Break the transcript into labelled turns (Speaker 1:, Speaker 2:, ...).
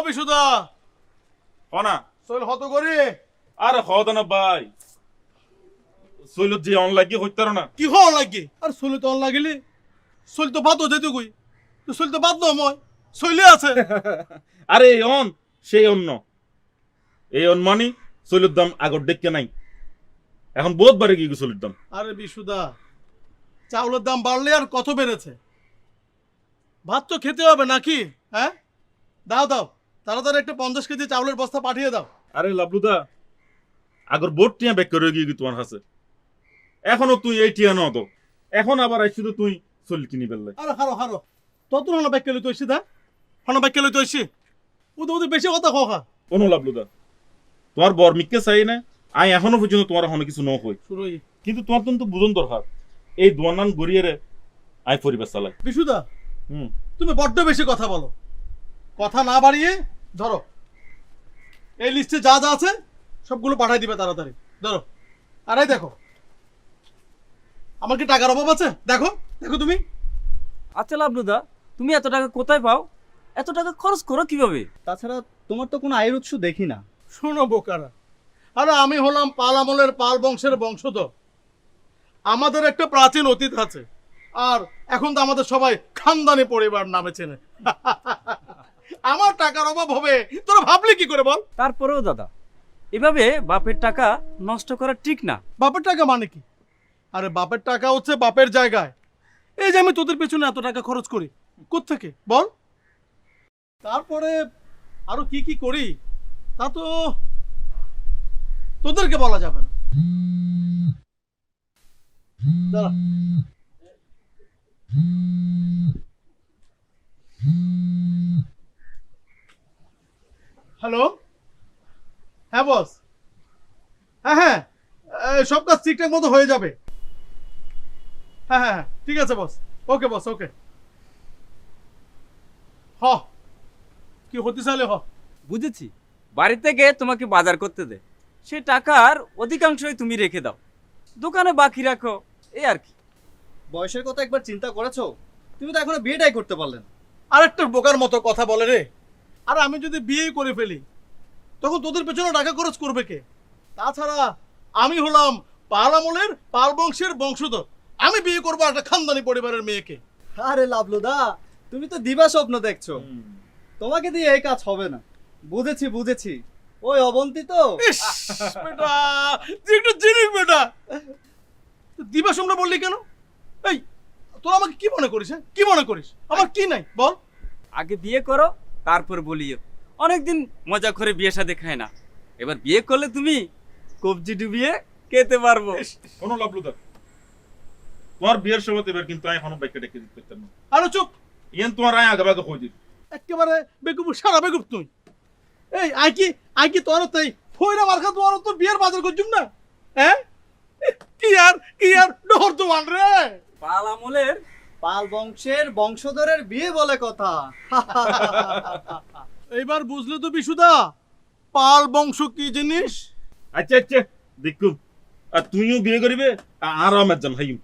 Speaker 1: বিশুদা
Speaker 2: হনা
Speaker 1: চল হত করি
Speaker 2: আরে হদ না ভাই সইল যে অন লাগি হইতার না
Speaker 1: কি হওয়া লাগে আর চলি তো লাগিলে চলি তো বাদ যেতে কই তো চলি তো বাদ ন মই চলি আছে
Speaker 2: আরে এই অন সেই অন্য এই অন মানি সইলের দাম আগর দেখতে নাই এখন বহুত বাড়ে গিয়ে সইলের দাম
Speaker 1: আরে বিশুদা চাউলের দাম বাড়লে আর কত বেড়েছে ভাত তো খেতে হবে নাকি হ্যাঁ দাও দাও তাড়াতাড়ি একটা 50 কেজি চাউলের বস্তা পাঠিয়ে দাও
Speaker 2: আরে লাবলুদা আগর বোট টিয়া ব্যাক করে গিয়ে তোমার কাছে এখনো তুই এই টিয়া ন তো এখন আবার আইছি তো তুই চল কিনি বেললে
Speaker 1: আরে হারো হারো তত না ব্যাক কেলে তুইছি দা হনা ব্যাক কেলে তুইছি ওদের বেশি কথা খা
Speaker 2: কোনো লাবলুদা তোমার বর মিককে চাই না আই এখনো পর্যন্ত তোমার এখনো কিছু ন হই
Speaker 1: শুরুই
Speaker 2: কিন্তু তোমার তো বুঝন দরকার এই দোয়ানান গড়িয়ে আই পরিবার চালাই
Speaker 1: বিশুদা
Speaker 2: হুম
Speaker 1: তুমি বড্ড বেশি কথা বলো কথা না বাড়িয়ে ধরো এই লিস্টে যা যা আছে সবগুলো পাঠাই দিবে তাড়াতাড়ি ধরো আরে দেখো আমার কি টাকার অভাব আছে দেখো দেখো তুমি
Speaker 3: আচ্ছা লাবলুদা তুমি এত টাকা কোথায় পাও এত টাকা খরচ করো কিভাবে?
Speaker 4: তাছাড়া তোমার তো কোনো আয়ের উৎস দেখি না।
Speaker 1: শোনো বোকারা আরে আমি হলাম পাল আমলের পাল বংশের বংশধর আমাদের একটা প্রাচীন অতীত আছে আর এখন তো আমাদের সবাই খানদানি পরিবার নামে চেনে আমার টাকার অভাব হবে তোরা ভাবলি কি করে বল
Speaker 3: তারপরেও দাদা এভাবে বাপের টাকা নষ্ট করা ঠিক না।
Speaker 1: বাপের টাকা মানে কি আরে বাপের টাকা হচ্ছে বাপের জায়গায় এই যে আমি তোদের পেছনে এত টাকা খরচ করি কোত্থেকে বল তারপরে আরো কি কি করি তা তো তোদেরকে বলা যাবে না দাঁড়া। হ্যালো হ্যাঁ বস হ্যাঁ হ্যাঁ সব কাজ ঠিকঠাক মতো হয়ে যাবে হ্যাঁ হ্যাঁ ঠিক আছে বস ওকে বস ওকে হ কি হতে চাইলে হ
Speaker 3: বুঝেছি, বাড়ি থেকে তোমাকে বাজার করতে দে, সে টাকার অধিকাংশই তুমি রেখে দাও, দোকানে বাকি রাখো, এই আর কি।
Speaker 4: বয়সের কথা একবার চিন্তা করেছো? তুমি তো এখনো বিয়েটাই করতে পারলে না।
Speaker 1: আরেকটা বোকার মতো কথা বলে রে আর আমি যদি বিয়ে করে ফেলি তখন তোদের পেছনে টাকা খরচ করবে কে তাছাড়া আমি হলাম পাল আমলের পাল বংশের বংশধর আমি বিয়ে করবো একটা খানদানি পরিবারের মেয়েকে
Speaker 4: আরে লাবলুদা তুমি তো দিবা স্বপ্ন দেখছো, তোমাকে দিয়ে এই কাজ হবে না। বুঝেছি বুঝেছি, ওই অবন্তী তো।
Speaker 1: ইস, বেটা তুই একটু জিনিস বেটা দিবা শুনলে বললি কেন এই তোরা আমাকে কি মনে করিস হ্যাঁ? কি মনে করিস আমার কি নাই বল
Speaker 3: আগে বিয়ে করো তারপর বলিও, অনেকদিন মজা করে বিয়ে শাদী খায় না, এবার বিয়ে করলে তুমি কবজি ডুবিয়ে খেতে পারবো।
Speaker 2: কোনো লাবলুদা তোমার বিয়ের সময় এবার কিন্তু আমি এখনো বাইকে ডেকে দিতে পারতাম না
Speaker 1: আরে চুপ
Speaker 2: ইয়ান তোমার আয় আগে বাগে হয়ে দিত
Speaker 1: একেবারে বেকুব সারা বেকুব তুই এই আই কি তোর তাই ফইরা মার্কা তোর তো বিয়ের বাজার করছুম না হ্যাঁ কি আর ডহর তো মান রে
Speaker 3: পাল আমলের
Speaker 4: পাল বংশের বংশধরের বিয়ে বলে কথা।
Speaker 1: এইবার বুঝলে তো বিশুদা পাল বংশ কি জিনিস
Speaker 2: আচ্ছা আচ্ছা দেখুম আর তুইও বিয়ে করিবে আর আমার জান হাইম